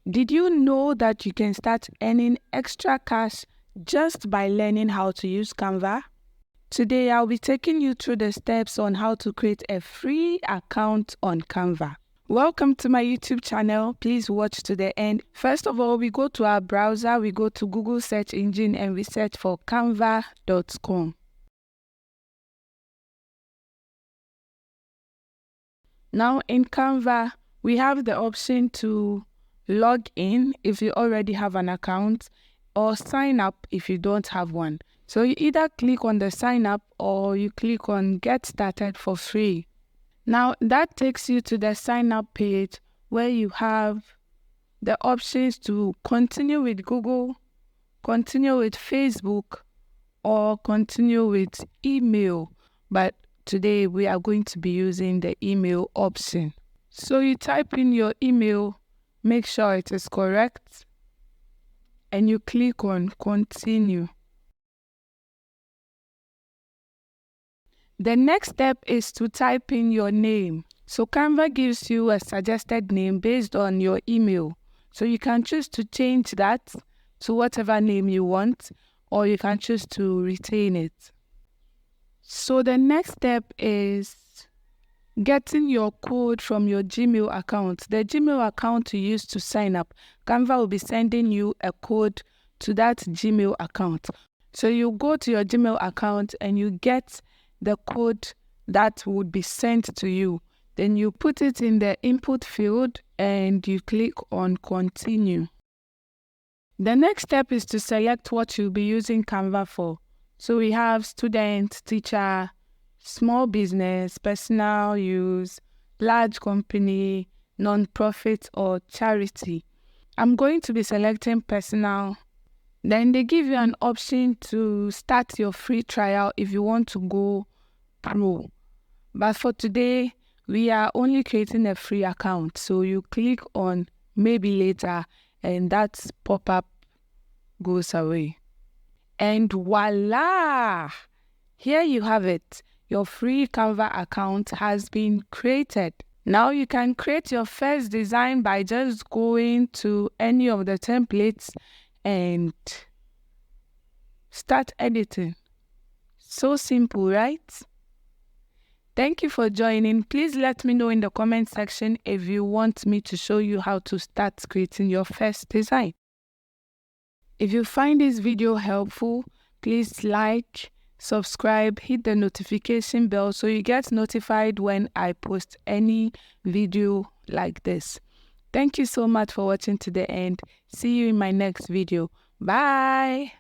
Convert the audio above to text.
Did you know that you can start earning extra cash just by learning how to use Canva? Today, I'll be taking you through the steps on how to create a free account on Canva. Welcome to my YouTube channel. Please watch to the end. First of all, we go to our browser, we go to Google search engine and we search for canva.com. Now in Canva, we have the option to log in if you already have an account or sign up if you don't have one. So you either click on the sign up or you click on get started for free. Now that takes you to the sign up page where you have the options to continue with Google, continue with Facebook, or continue with email. But today we are going to be using the email option. So you type in your email, make sure it is correct, and you click on continue. The next step is to type in your name. So Canva gives you a suggested name based on your email. So you can choose to change that to whatever name you want, or you can choose to retain it. So the next step is getting your code from your Gmail account. The Gmail account you use to sign up, Canva will be sending you a code to that Gmail account. So you go to your Gmail account and you get the code that would be sent to you. Then you put it in the input field and you click on continue. The next step is to select what you'll be using Canva for. So we have student, teacher, small business, personal use, large company, non-profit or charity. I'm going to be selecting personal. Then they give you an option to start your free trial if you want to go pro. But for today, we are only creating a free account. So you click on maybe later and that pop-up goes away. And voila! Here you have it. Your free Canva account has been created. Now you can create your first design by just going to any of the templates and start editing. So simple, right? Thank you for joining. Please let me know in the comment section if you want me to show you how to start creating your first design. If you find this video helpful, please like, subscribe, hit the notification bell so you get notified when I post any video like this. Thank you so much for watching to the end. See you in my next video. Bye.